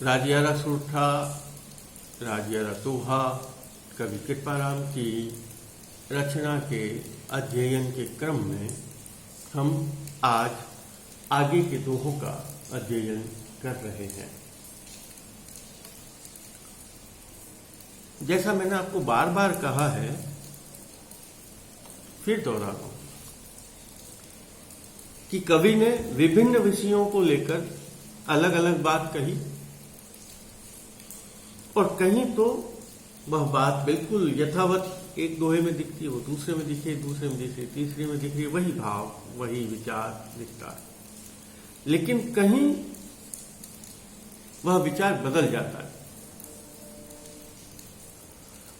राजियारा सूठा, राजियारा दोहा कवि कृपाराम की रचना के अध्ययन के क्रम में हम आज आगे के दोहों का अध्ययन कर रहे हैं। जैसा मैंने आपको बार बार कहा है, फिर दोहरा रहा हूं कि कवि ने विभिन्न विषयों को लेकर अलग अलग बात कही और कहीं तो वह बात बिल्कुल यथावत एक दोहे में दिखती है, वो दूसरे में दिखे, दूसरे में दिखे, तीसरे में दिखे, वही भाव, वही विचार दिखता है। लेकिन कहीं वह विचार बदल जाता है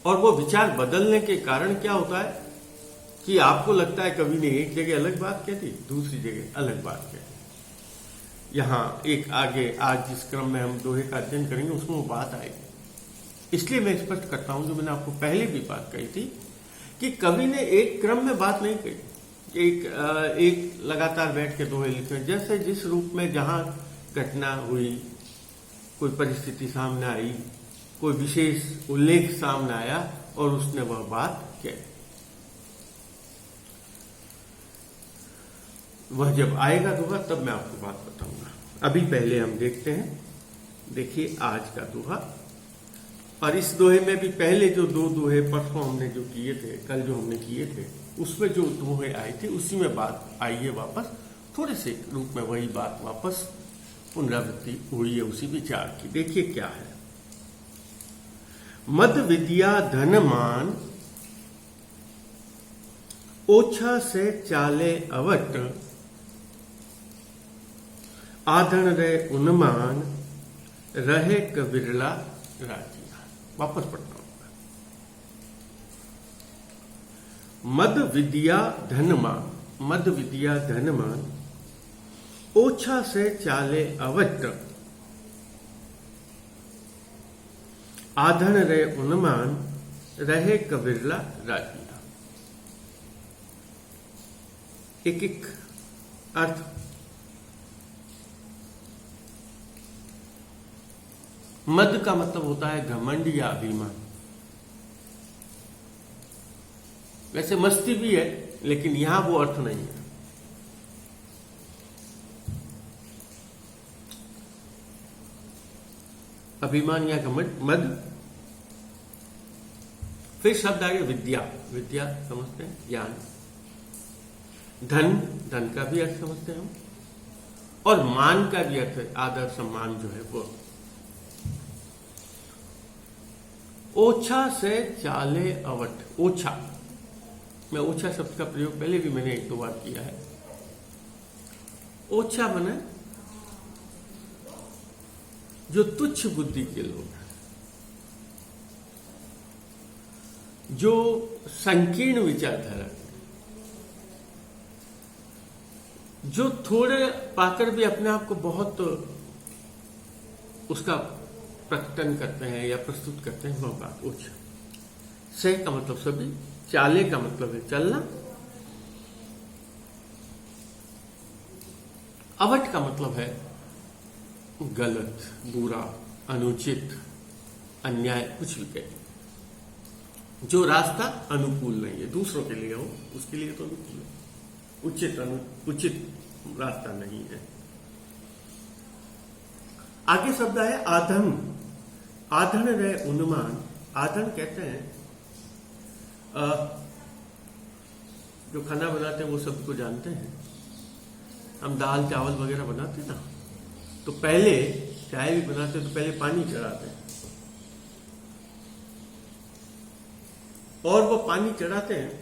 और वो विचार बदलने के कारण क्या होता है कि आपको लगता है कवि ने एक जगह अलग बात कह दी, दूसरी जगह अलग बात कह दी। यहां एक आगे आज जिस क्रम में हम दोहे का अध्ययन करेंगे उसमें वो बात आएगी। इसलिए मैं स्पष्ट करता हूं, जो मैंने आपको पहले भी बात कही थी कि कवि ने एक क्रम में बात नहीं कही, एक लगातार बैठ के दोहे लिखे। जैसे जिस रूप में जहां घटना हुई, कोई परिस्थिति सामने आई, कोई विशेष उल्लेख सामने आया और उसने वह बात कही। वह जब आएगा दोहा तब मैं आपको बात बताऊंगा। अभी पहले हम देखते हैं, देखिए आज का दोहा। और इस दोहे में भी पहले जो दो दोहे परसों हमने जो किए थे, कल जो हमने किए थे, उसमें जो दोहे आए थे उसी में बात आई है वापस, थोड़े से रूप में वही बात वापस पुनरावृत्ति हुई है उसी विचार की। देखिए क्या है। मद विद्या धन मान, ओछा से चाले अवट, आधन रे उन्मान, रहे कबिरला राजिया। वापस पढ़ता हूं। मद विद्या धनमान, मद विद्या धनमान, ओछा से चाले अवट, आधन रे उन्मान, रहे कबिरला राजिया। एक एक अर्थ। मद का मतलब होता है घमंड या अभिमान। वैसे मस्ती भी है, लेकिन यहां वो अर्थ नहीं है। अभिमान या घमंड, मद। फिर शब्द आ गया विद्या। विद्या समझते हैं, ज्ञान। धन, धन का भी अर्थ समझते हैं हम। और मान का भी अर्थ है, आदर सम्मान जो है वो। ओछा से चाले अवट। ओछा, मैं ओछा शब्द का प्रयोग पहले भी मैंने एक दो बार किया है। ओछा माने जो तुच्छ बुद्धि के लोग हैं, जो संकीर्ण विचारधारा, जो थोड़े पाकर भी अपने आप को बहुत उसका प्रकटन करते हैं या प्रस्तुत करते हैं, वह बात ओछा। से का मतलब सभी, चाले का मतलब है चलना, अवट का मतलब है गलत, बुरा, अनुचित, अन्याय, कुछ भी कहें। जो रास्ता अनुकूल नहीं है, दूसरों के लिए हो, उसके लिए तो अनुकूल है, उचित रास्ता नहीं है। आगे शब्द है आधन। आधन रे उन्मान। आधन कहते हैं जो खाना बनाते हैं वो शब्द को जानते हैं। हम दाल चावल वगैरह बनाते ना, तो पहले चाय भी बनाते तो पहले पानी चढ़ाते हैं, और वो पानी चढ़ाते हैं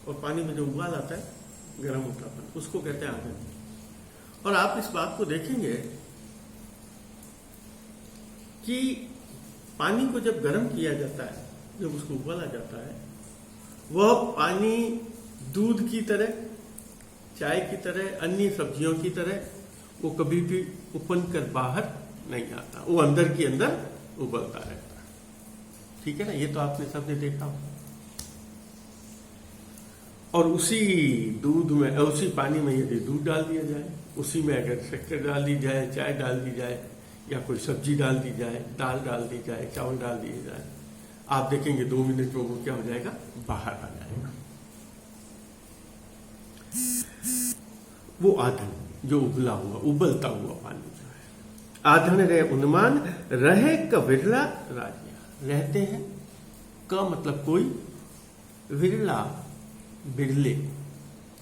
और पानी में जो उबाल आता है, गर्म होता है, उसको कहते हैं आधन। और आप इस बात को देखेंगे कि पानी को जब गर्म किया जाता है, जब उसको उबाला जाता है, वह पानी दूध की तरह, चाय की तरह, अन्य सब्जियों की तरह वो कभी भी उपन कर बाहर नहीं आता, वो अंदर की अंदर उबलता रहता है। ठीक है ना, ये तो आपने सबने देखा। और उसी दूध में, उसी पानी में यदि दूध डाल दिया जाए, उसी में अगर शक्कर डाल दी जाए, चाय डाल दी जाए, या कोई सब्जी डाल दी जाए, दाल डाल दी जाए, चावल डाल दिए जाए, आप देखेंगे 2 मिनट में वो क्या हो जाएगा, बाहर आ जाएगा। वो आधन जो उबला हुआ, उबलता हुआ पानी जो है। आधन रे उन्मान रहे क विरला राजिया। रहते हैं क मतलब कोई, विरला बिरले,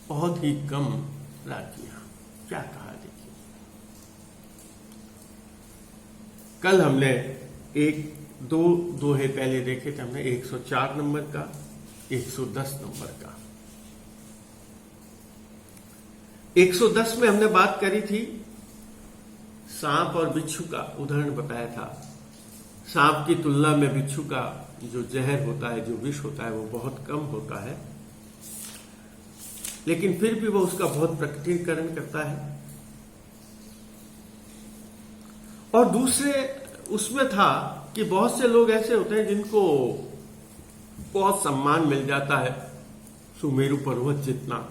बहुत ही कम राजिया। क्या कहा देखिए, कल हमने दो दोहे पहले देखे थे हमने, 104 नंबर का, 110 नंबर का। 110 में हमने बात करी थी सांप और बिच्छू का, उदाहरण बताया था। सांप की तुलना में बिच्छू का जो जहर होता है, जो विष होता है, वो बहुत कम होता है, लेकिन फिर भी वो उसका बहुत प्रकटीकरण करता है। और दूसरे उसमें था कि बहुत से लोग ऐसे होते हैं जिनको बहुत सम्मान मिल जाता है, सुमेरु पर्वत जितना,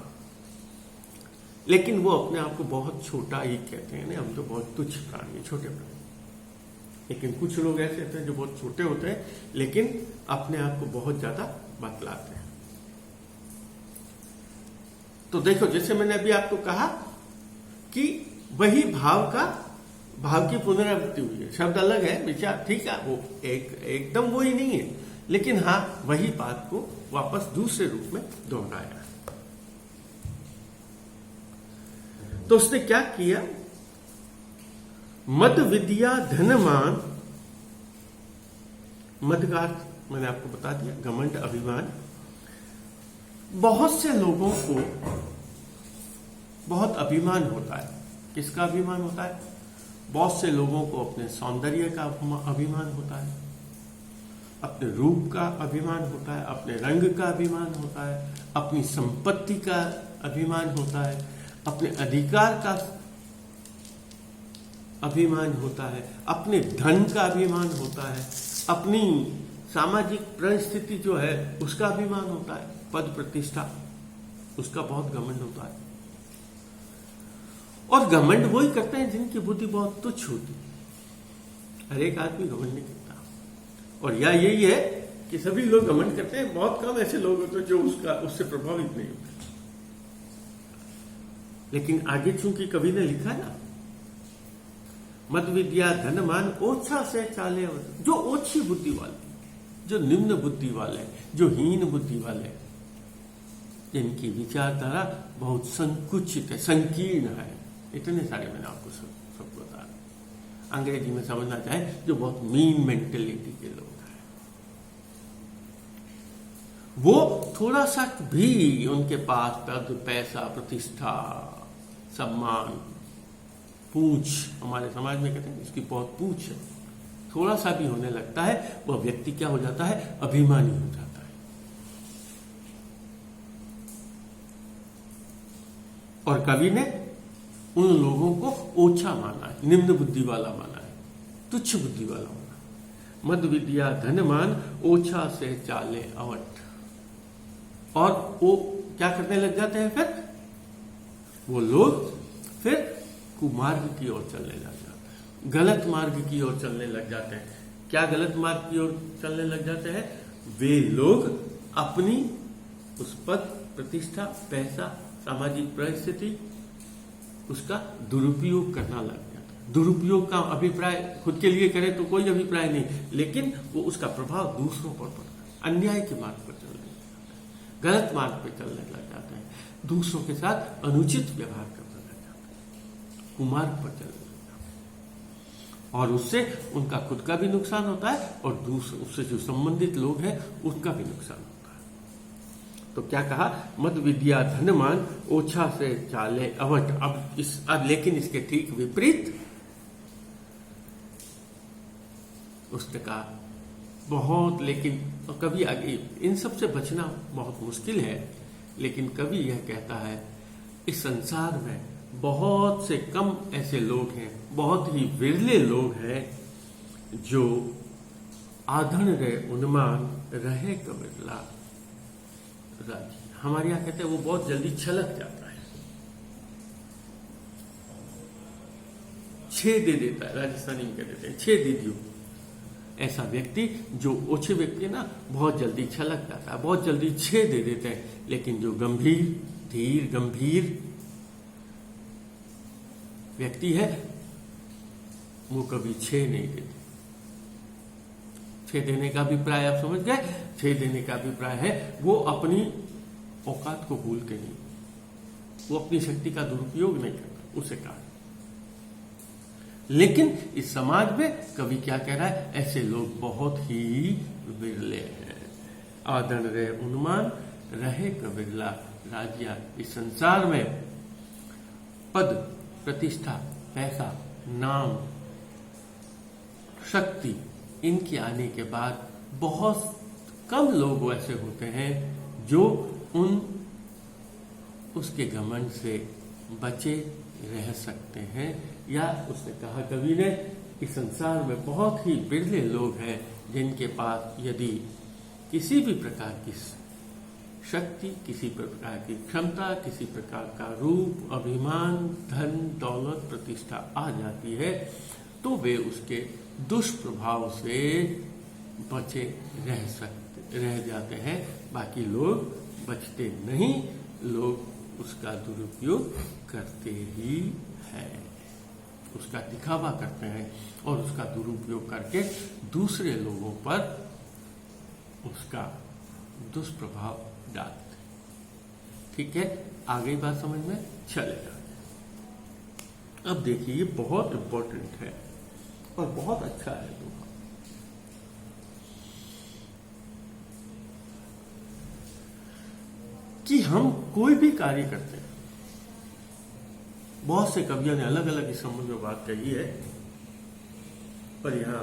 लेकिन वो अपने आप को बहुत छोटा ही कहते हैं ना, हम तो बहुत तुच्छ प्राणी, छोटे प्राणी। लेकिन कुछ लोग ऐसे होते हैं जो बहुत छोटे होते हैं लेकिन अपने आप को बहुत ज्यादा बतलाते हैं। तो देखो, जैसे मैंने अभी आपको कहा कि वही भाव की पुनरावृत्ति हुई है, शब्द अलग है, विचार ठीक है, वो एकदम वो ही नहीं है, लेकिन हाँ वही बात को वापस दूसरे रूप में दोहराया। तो उसने क्या किया, मद विद्या धनमान, मद का अर्थ मैंने आपको बता दिया, घमंड, अभिमान। बहुत से लोगों को बहुत अभिमान होता है। किसका अभिमान होता है? बहुत से लोगों को अपने सौंदर्य का अभिमान होता है, अपने रूप का अभिमान होता है, अपने रंग का अभिमान होता है, अपनी संपत्ति का अभिमान होता है, अपने अधिकार का अभिमान होता है, अपने धन का अभिमान होता है, अपनी सामाजिक परिस्थिति जो है उसका अभिमान होता है, पद प्रतिष्ठा, उसका बहुत घमंड होता है। और घमंड वही करते हैं जिनकी बुद्धि बहुत तुच्छ होती है। हर एक आदमी घमंड नहीं करता, और या यही है कि सभी लोग घमंड करते हैं, बहुत कम ऐसे लोग होते हैं जो उससे प्रभावित नहीं होते। लेकिन आगे चूंकि कवि ने लिखा ना, मद विद्या धनमान ओछा से चाले, जो ओछी बुद्धि वाले, जो निम्न बुद्धि वाले, जो हीन बुद्धि वाले, जिनकी विचारधारा बहुत संकुचित है, संकीर्ण है, इतने सारे मैंने आपको सब बता रहा। अंग्रेजी में समझना चाहे, जो बहुत मीन मेंटेलिटी के लोग हैं, वो थोड़ा सा भी उनके पास पद, पैसा, प्रतिष्ठा, सम्मान, पूछ, हमारे समाज में कहते हैं इसकी बहुत पूछ है, थोड़ा सा भी होने लगता है, वह व्यक्ति क्या हो जाता है? अभिमानी हो जाता है। और कवि ने उन लोगों को ओछा माना है, निम्न बुद्धि वाला माना है, तुच्छ बुद्धि वाला माना। मद विद्या धनमान ओछा से चाले अवट। और वो क्या करने लग जाते हैं? फिर वो लोग फिर कुमार्ग की ओर चलने लग जाते हैं, गलत मार्ग की ओर चलने लग जाते हैं। क्या गलत मार्ग की ओर चलने लग जाते हैं? वे लोग अपनी उस पद, प्रतिष्ठा, पैसा, सामाजिक परिस्थिति, उसका दुरुपयोग करना लग जाता है। दुरुपयोग का अभिप्राय खुद के लिए करे तो कोई अभिप्राय नहीं, लेकिन वो उसका प्रभाव दूसरों पर पड़ता है। अन्याय के मार्ग पर चलने लग जाता है, गलत मार्ग पर चलने लग जाता है, दूसरों के साथ अनुचित व्यवहार करने लग जाता है, कुमार्ग पर चलने लग जाता है। और उससे उनका खुद का भी नुकसान होता है और दूसरे उससे जो संबंधित लोग हैं उनका भी नुकसान होता है। तो क्या कहा? मद विद्या धनमान ओछा से चाले अवट। अब लेकिन इसके ठीक विपरीत उसने कहा बहुत, लेकिन कभी आगे इन सब से बचना बहुत मुश्किल है, लेकिन कवि यह कहता है इस संसार में बहुत से कम ऐसे लोग हैं, बहुत ही विरले लोग हैं जो आधन रे उन्मान रहे कविरला राजी। हमारे यहां कहते हैं वो बहुत जल्दी छलक जाता है। छे दे देता है, राजस्थानी में कह देते हैं छे दे दियो। ऐसा व्यक्ति जो ओछे व्यक्ति है ना, बहुत जल्दी छलक जाता है, बहुत जल्दी छे दे देते हैं। लेकिन जो गंभीर, धीर, गंभीर व्यक्ति है वो कभी छे नहीं देते। छे देने का अभिप्राय आप समझ गए? छे देने का अभिप्राय है वो अपनी औकात को भूल के नहीं, वो अपनी शक्ति का दुरुपयोग नहीं करता, उसे कहा। लेकिन इस समाज में कवि क्या कह रहा है? ऐसे लोग बहुत ही विरले हैं। आदरण रहे उन्मान, रहे कबिरला राजिया। इस संसार में पद, प्रतिष्ठा, पैसा, नाम, शक्ति, इनके आने के बाद बहुत कम लोग ऐसे होते हैं जो उसके घमंड से बचे रह सकते हैं। या उसने कहा कवि ने, इस संसार में बहुत ही बिरले लोग हैं जिनके पास यदि किसी भी प्रकार की शक्ति, किसी प्रकार की क्षमता, किसी प्रकार का रूप, अभिमान, धन, दौलत, प्रतिष्ठा आ जाती है तो वे उसके दुष्प्रभाव से बचे रह जाते हैं। बाकी लोग बचते नहीं, लोग उसका दुरुपयोग करते ही हैं, उसका दिखावा करते हैं और उसका दुरुपयोग करके दूसरे लोगों पर उसका दुष्प्रभाव डालते। ठीक है, आगे बात समझ में चलेगा। अब देखिए, ये बहुत इंपॉर्टेंट है और बहुत अच्छा है दोहा। कि हम कोई भी कार्य करते हैं, बहुत से कवियों ने अलग अलग इस संबंध में बात कही है, पर यहां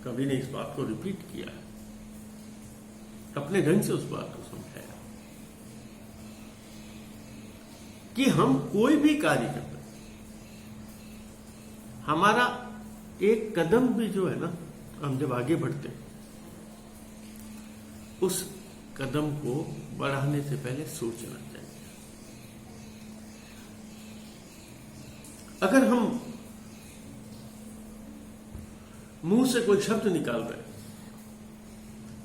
कवि ने इस बात को रिपीट किया है, अपने ढंग से उस बात को समझाया कि हम कोई भी कार्य करते हैं, हमारा एक कदम भी जो है ना, हम जब आगे बढ़ते हैं उस कदम को बढ़ाने से पहले सोचना चाहिए। अगर हम मुंह से कोई शब्द निकाल रहे हैं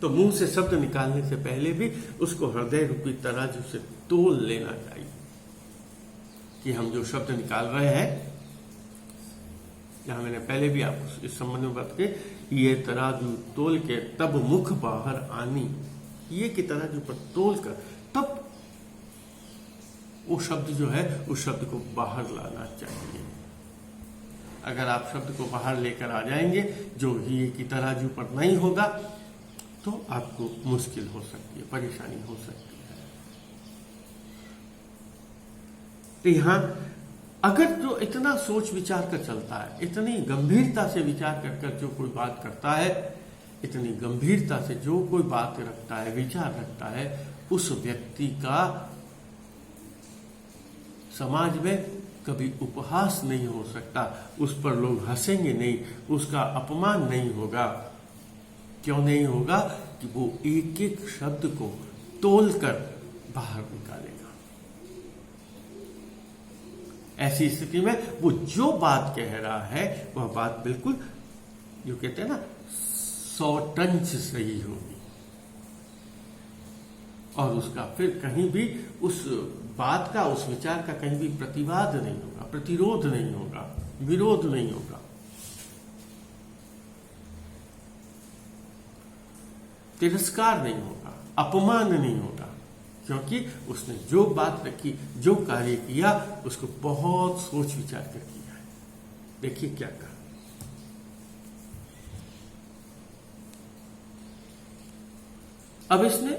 तो मुंह से शब्द निकालने से पहले भी उसको हृदय रूपी तराजू से तोल लेना चाहिए कि हम जो शब्द निकाल रहे हैं, जहां मैंने पहले भी आपको इस संबंध में बात की, ये तराजू तोल के तब मुख बाहर आनी, ये की तराजू पर तोल कर तब वो शब्द जो है उस शब्द को बाहर लाना चाहिए। अगर आप शब्द को बाहर लेकर आ जाएंगे जो ये की तराजू पर नहीं होगा तो आपको मुश्किल हो सकती है, परेशानी हो सकती है। तो यहां अगर जो इतना सोच विचार कर चलता है, इतनी गंभीरता से विचार कर जो कोई बात करता है, इतनी गंभीरता से जो कोई बात रखता है, विचार रखता है, उस व्यक्ति का समाज में कभी उपहास नहीं हो सकता, उस पर लोग हंसेंगे नहीं, उसका अपमान नहीं होगा। क्यों नहीं होगा? कि वो एक एक शब्द को तोलकर बाहर निकालेगा। ऐसी स्थिति में वो जो बात कह रहा है वह बात बिल्कुल, जो कहते हैं ना, 100 टन सही होगी और उसका फिर कहीं भी उस बात का, उस विचार का कहीं भी प्रतिवाद नहीं होगा, प्रतिरोध नहीं होगा, विरोध नहीं होगा। तिरस्कार नहीं होगा, अपमान नहीं होगा, क्योंकि उसने जो बात रखी, जो कार्य किया, उसको बहुत सोच विचार कर किया है। देखिए क्या कहा, अब इसने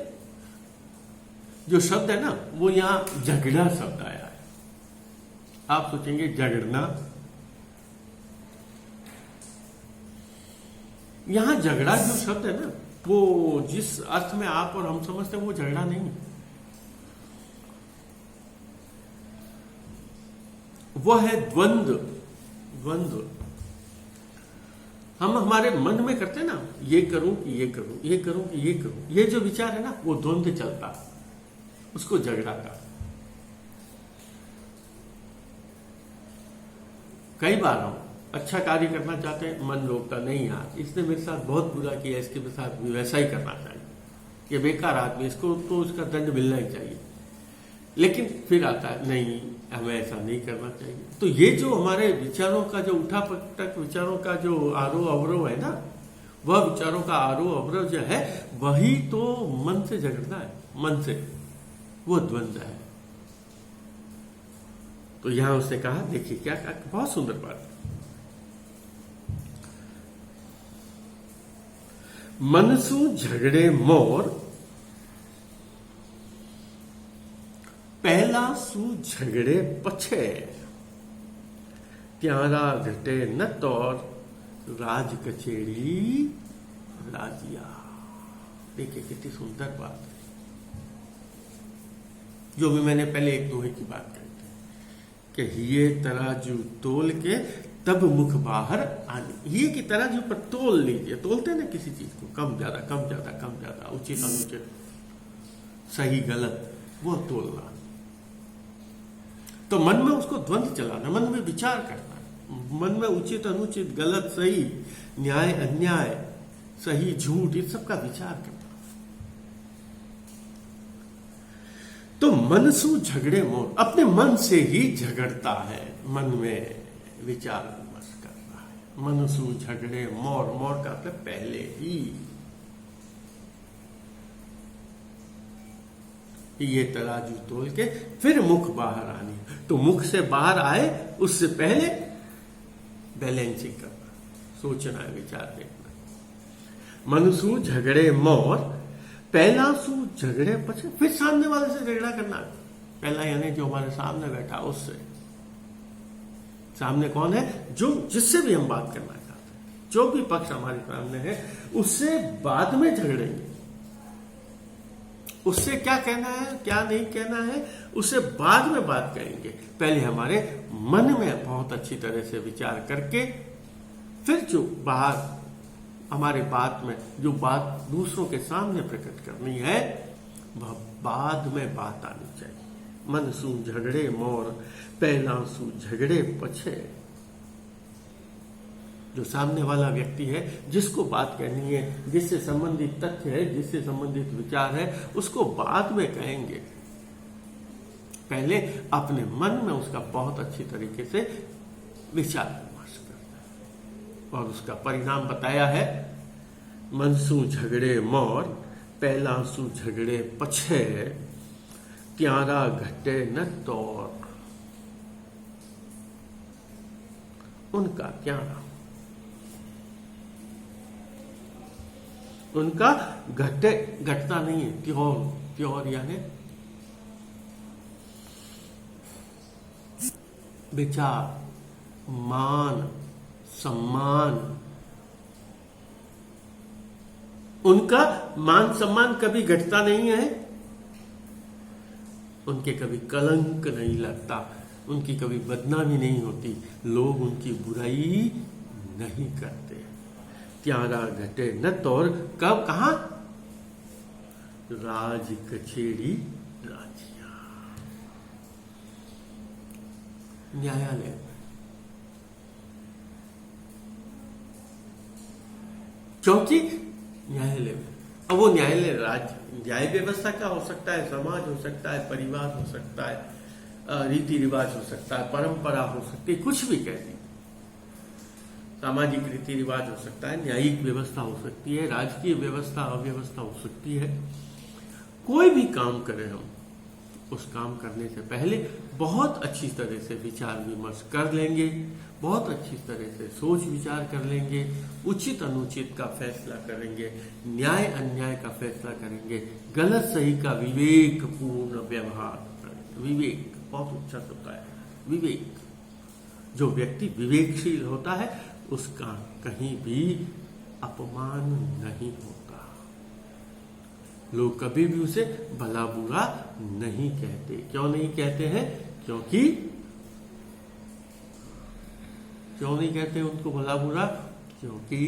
जो शब्द है ना, वो यहां झगड़ा शब्द आया है। आप सोचेंगे झगड़ना, यहां झगड़ा जो शब्द है ना, वो जिस अर्थ में आप और हम समझते हैं वो झगड़ा नहीं, वो है द्वंद्व। द्वंद्व हम हमारे मन में करते हैं ना, ये करूं कि ये करूं, ये करूं कि ये करूं, ये जो विचार है ना, वो द्वंद्व चलता है, उसको झगड़ा का। कई बार हम अच्छा कार्य करना चाहते हैं, मन रोकता नहीं यार इसने मेरे साथ बहुत बुरा किया, इसके साथ भी वैसा ही करना चाहिए, ये बेकार आदमी, इसको तो इसका दंड मिलना ही चाहिए। लेकिन फिर आता है नहीं, हमें ऐसा नहीं करना चाहिए। तो ये जो हमारे विचारों का जो उठा पटक विचारों का जो आरोह अवरोह है ना, वह विचारों का आरोह अवरोह जो है वही तो मन से झगड़ना है, मन से वो द्वंद्व है। तो यहां उसने कहा, देखिए क्या बहुत सुंदर बात, मनसू झगड़े मोर पहला सू झगड़े पछे, त्यारा घटे न तौर राज कचेड़ी राजिया। देखिए कितनी सुंदर बात है, जो भी मैंने पहले एक दोहे की बात करी थी कि ये तराजू तोल के तब मुख बाहर आने। ये की तराजू पर तोल लीजिए, तोलते ना किसी चीज को, कम ज्यादा कम ज्यादा कम ज्यादा, उचित अनुचित, सही गलत, वो तोलना। तो मन में उसको द्वंद्व चलाना, मन में विचार करना, मन में उचित अनुचित, गलत सही, न्याय अन्याय, सही झूठ, इस सब का विचार करना। तो मनसू झगड़े मोर, अपने मन से ही झगड़ता है, मन में विचार विमर्श कर रहा है। मनसू झगड़े मोर, मोर का मतलब पहले ही, ये तराजू तोल के फिर मुख बाहर आनी। तो मुख से बाहर आए उससे पहले बैलेंसिंग करना, सोचना है, विचार देखना। मनसू झगड़े मोर पहला सू झगड़े पछे, फिर सामने वाले से झगड़ा करना। पहला यानी जो हमारे सामने बैठा उससे, सामने कौन है, जो जिससे भी हम बात करना चाहते हैं, जो भी पक्ष हमारे सामने है उससे बाद में झगड़ेंगे। उससे क्या कहना है क्या नहीं कहना है उससे बाद में बात करेंगे। पहले हमारे मन में बहुत अच्छी तरह से विचार करके फिर जो बाहर हमारे बात में जो बात दूसरों के सामने प्रकट करनी है वह बाद में बात आनी चाहिए। मन सू झगड़े मोर पहला सू झगड़े पछे। जो सामने वाला व्यक्ति है, जिसको बात कहनी है, जिससे संबंधित तथ्य है, जिससे संबंधित विचार है, उसको बाद में कहेंगे। पहले अपने मन में उसका बहुत अच्छी तरीके से विचार विमर्श करना है। और उसका परिणाम बताया है, मनसू झगड़े मोर पहला सू झगड़े पछे, त्यारा घटे न तौर। उनका त्यारा, उनका घटता नहीं है, त्योर, त्योर यानी विचार, मान, सम्मान। उनका मान सम्मान कभी घटता नहीं है, उनके कभी कलंक नहीं लगता, उनकी कभी बदनामी नहीं होती, लोग उनकी बुराई नहीं करते। त्यारा घटे न तौर, कब कहा, राज कचेड़ी राजिया, न्यायालय। क्योंकि न्यायालय में, अब वो न्यायालय न्याय व्यवस्था का हो सकता है, समाज हो सकता है, परिवार हो सकता है, रीति रिवाज हो सकता है, परंपरा हो सकती है, कुछ भी कहते हैं। सामाजिक रीति रिवाज हो सकता है, न्यायिक व्यवस्था हो सकती है, राजकीय व्यवस्था अव्यवस्था हो सकती है। कोई भी काम करें हम, उस काम करने से पहले बहुत अच्छी तरह से विचार विमर्श कर लेंगे, बहुत अच्छी तरह से सोच विचार कर लेंगे, उचित अनुचित का फैसला करेंगे, न्याय अन्याय का फैसला करेंगे, गलत सही का विवेक पूर्ण व्यवहार करेंगे। विवेक बहुत अच्छा होता है, विवेक। जो व्यक्ति विवेकशील होता है उसका कहीं भी अपमान नहीं होता, लोग कभी भी उसे भला बुरा नहीं कहते। क्यों नहीं कहते हैं? क्योंकि क्यों नहीं कहते उनको भला बुरा? क्योंकि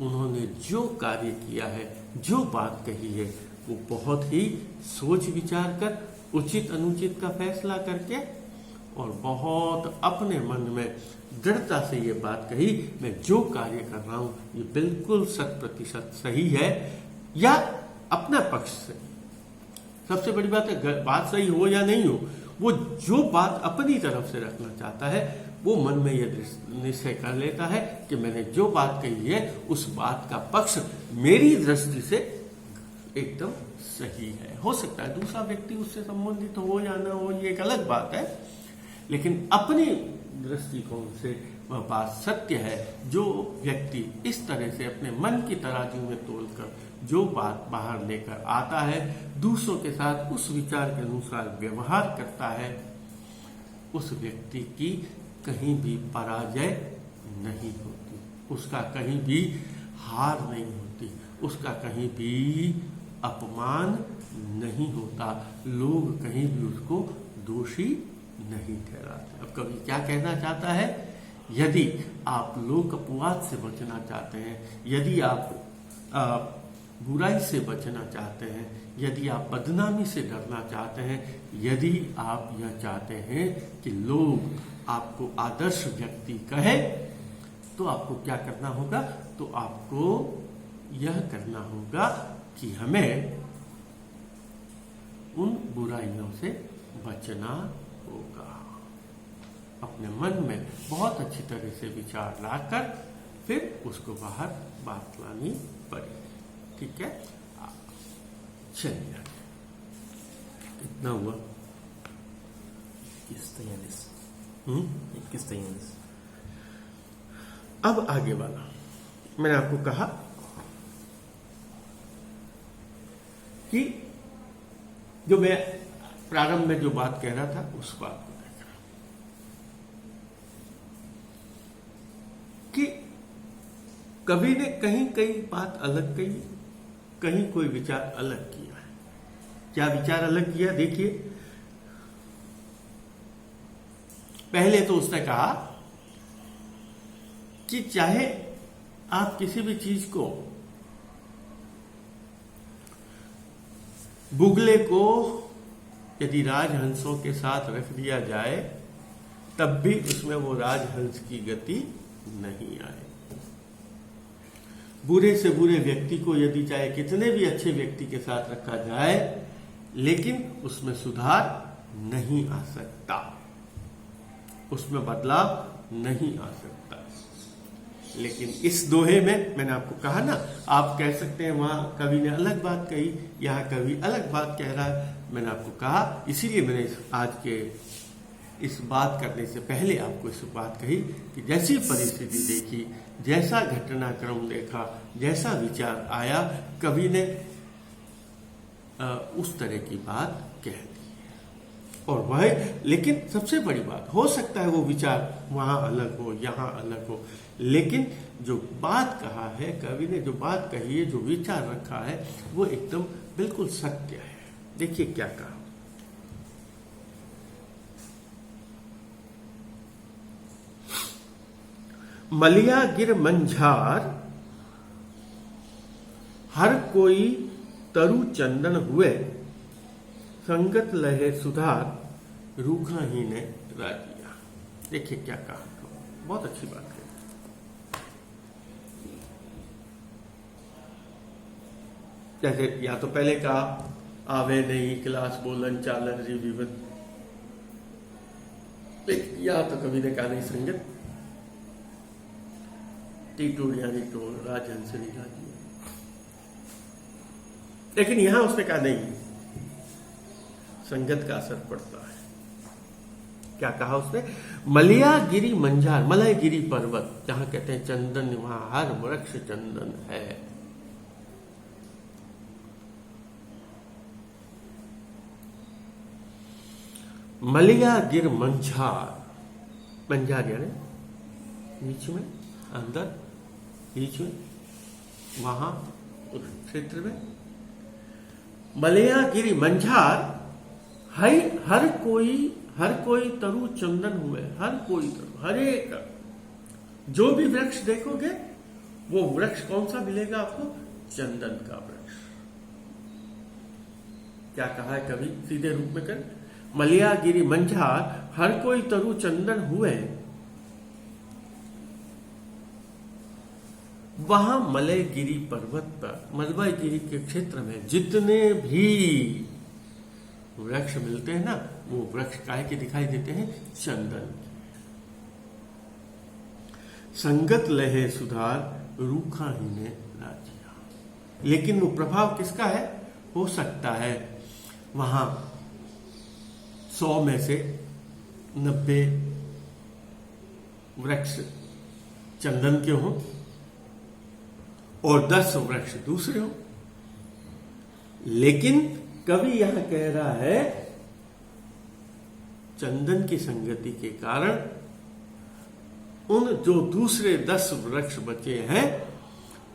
उन्होंने जो कार्य किया है, जो बात कही है, वो बहुत ही सोच विचार कर, उचित अनुचित का फैसला करके और बहुत अपने मन में दृढ़ता से ये बात कही, मैं जो कार्य कर रहा हूं ये बिल्कुल 100% सही है, या अपना पक्ष से। सबसे बड़ी बात है, बात सही हो या नहीं हो, वो जो बात अपनी तरफ से रखना चाहता है वो मन में यह निश्चय कर लेता है कि मैंने जो बात कही है उस बात का पक्ष मेरी दृष्टि से एकदम सही है। हो सकता है दूसरा व्यक्ति उससे संबंधित हो या ना हो, ये एक अलग बात है, लेकिन अपनी दृष्टिकोण से वह बात सत्य है। जो व्यक्ति इस तरह से अपने मन की तराजू में तोलकर जो बात बाहर लेकर आता है, दूसरों के साथ उस विचार के अनुसार व्यवहार करता है, उस व्यक्ति की कहीं भी पराजय नहीं होती, उसका कहीं भी हार नहीं होती, उसका कहीं भी अपमान नहीं होता, लोग कहीं भी उसको दोषी नहीं ठहराते। अब कवि क्या कहना चाहता है, यदि आप लोक अपवाद से बचना चाहते हैं, यदि आप बुराई से बचना चाहते हैं, यदि आप बदनामी से डरना चाहते हैं, यदि आप यह चाहते हैं कि लोग आपको आदर्श व्यक्ति कहे, तो आपको क्या करना होगा, तो आपको यह करना होगा कि हमें उन बुराइयों से बचना होगा। अपने मन में बहुत अच्छी तरह से विचार लाकर फिर उसको बाहर बात लानी पड़ेगी। ठीक है, चलिए कितना हुआ, 21-43। अब आगे वाला मैंने आपको कहा कि जो मैं प्रारंभ में जो बात कह रहा था उस बात को देख रहा कि कवि ने कहीं कई बात अलग कही, कहीं कोई विचार अलग किया है। क्या विचार अलग किया, देखिए। पहले तो उसने कहा कि चाहे आप किसी भी चीज को, बुगले को यदि राजहंसों के साथ रख दिया जाए तब भी उसमें वो राजहंस की गति नहीं आए। बुरे से बुरे व्यक्ति को यदि चाहे कितने भी अच्छे व्यक्ति के साथ रखा जाए, लेकिन उसमें सुधार नहीं आ सकता, उसमें बदलाव नहीं आ सकता। लेकिन इस दोहे में मैंने आपको कहा ना, आप कह सकते हैं वहां कवि ने अलग बात कही, यहां कवि अलग बात कह रहा है। मैंने आपको कहा, इसीलिए मैंने आज के इस बात करने से पहले आपको इस बात कही कि जैसी परिस्थिति देखी, जैसा घटनाक्रम देखा, जैसा विचार आया, कवि ने उस तरह की बात कह दी। और वह, लेकिन सबसे बड़ी बात, हो सकता है वो विचार वहां अलग हो, यहां अलग हो, लेकिन जो बात कहा है कवि ने, जो बात कही है, जो विचार रखा है, वो एकदम बिल्कुल सत्य है। देखिए क्या कहा, मलिया गिर मंझार हर कोई तरु चंदन हुए, संगत लहे सुधार रूखा ही ने राजिया। देखिए क्या कहा, बहुत अच्छी बात है। जैसे या तो पहले कहा, आवे नहीं क्लास बोलन चालन री विवत, या तो कभी ने कहा नहीं संगत टीटोड़िया टोल राजहंसरी राजी। लेकिन यहां उसने कहा नहीं, संगत का असर पड़ता है। क्या कहा उसने, मलिया गिरी मंझार, मलय गिरी पर्वत जहां कहते हैं चंदन, वहां हर वृक्ष चंदन है। मलिया गिर मंझार, मंझार यानी बीच में, अंदर, बीच में, वहां उस क्षेत्र में। मलिया गिरी मंझार हर कोई तरु चंदन हुए, हर कोई तरु, हर एक जो भी वृक्ष देखोगे वो वृक्ष कौन सा मिलेगा आपको, चंदन का वृक्ष। क्या कहा है कवि, सीधे रूप में कर, मलिया गिरी मंझार हर कोई तरु चंदन हुए, वहां मलयगिरी पर्वत पर, मलयगिरी के क्षेत्र में जितने भी वृक्ष मिलते हैं ना, वो वृक्ष काहे के दिखाई देते हैं? चंदन के। संगत लहे सुधार रूखा ही ने राजिया। लेकिन वो प्रभाव किसका है? हो सकता है वहां 100 में से 90 वृक्ष चंदन के हों और 10 वृक्ष दूसरे हों। लेकिन कवि यहां कह रहा है चंदन की संगति के कारण उन जो दूसरे 10 वृक्ष बचे हैं,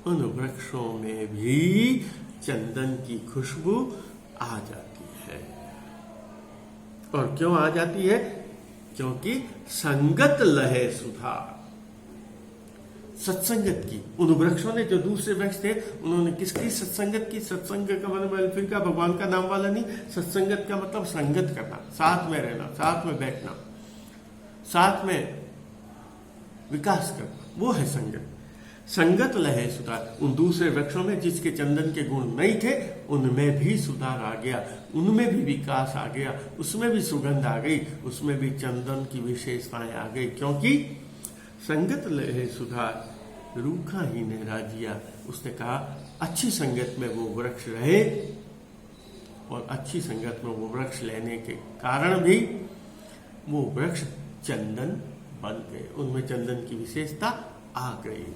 उन वृक्षों में भी चंदन की खुशबू आ जाती है। और क्यों आ जाती है? क्योंकि संगत लहे सुधार, सत्संगत की। उन वृक्षों ने, जो दूसरे वृक्ष थे, उन्होंने किसकी सत्संगत की? सत्संग का मतलब फिर का भगवान का नाम वाला नहीं, सत्संगत का मतलब संगत करना, साथ में रहना, साथ में बैठना, साथ में विकास करना, वो है संगत। संगत लहे सुधार, उन दूसरे वृक्षों में जिसके चंदन के गुण नहीं थे, उनमें भी सुधार आ गया, उनमें भी विकास आ गया, उसमें भी सुगंध आ गई, उसमें भी चंदन की विशेषताएं आ गई। क्योंकि संगत लहे सुधार रूखा ही ने राजिया। उसने कहा अच्छी संगत में वो वृक्ष रहे, और अच्छी संगत में वो वृक्ष लेने के कारण भी वो वृक्ष चंदन बन गए, उनमें चंदन की विशेषता आ गई।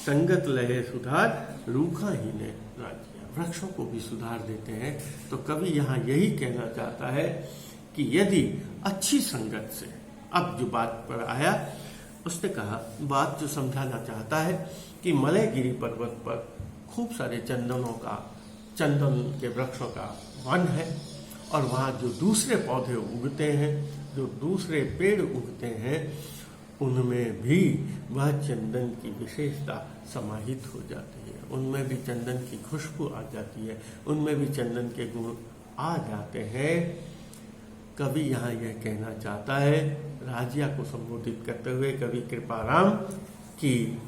संगत लहे सुधार रूखा ही ने राजिया। वृक्षों को भी सुधार देते हैं। तो कवि यहां यही कहना चाहता है कि यदि अच्छी संगत से, अब जो बात पर आया, उसने कहा, बात जो समझाना चाहता है कि मलयगिरी पर्वत पर खूब सारे चंदन के वृक्षों का वन है, और वहाँ जो दूसरे पौधे उगते हैं, जो दूसरे पेड़ उगते हैं, उनमें भी वह चंदन की विशेषता समाहित हो जाती है, उनमें भी चंदन की खुशबू आ जाती है, उनमें भी चंदन के गुण आ जाते हैं। कवि यहाँ यह कहना चाहता है, राजिया को संबोधित करते हुए कवि कृपाराम, कि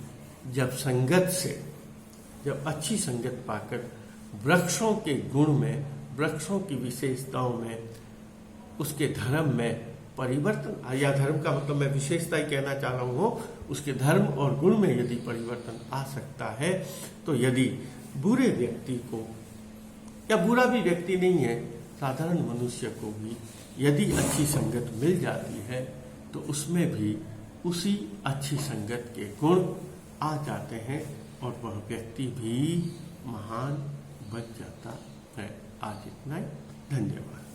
जब संगत से, जब अच्छी संगत पाकर वृक्षों के गुण में, वृक्षों की विशेषताओं में, उसके धर्म में परिवर्तन, या धर्म का मतलब मैं विशेषता ही कहना चाह रहा हूं, उसके धर्म और गुण में यदि परिवर्तन आ सकता है, तो यदि बुरे व्यक्ति को, या बुरा भी व्यक्ति नहीं है, साधारण मनुष्य को भी यदि अच्छी संगत मिल जाती है, तो उसमें भी उसी अच्छी संगत के गुण आ जाते हैं, और वह व्यक्ति भी महान बन जाता है। आज इतना ही, धन्यवाद।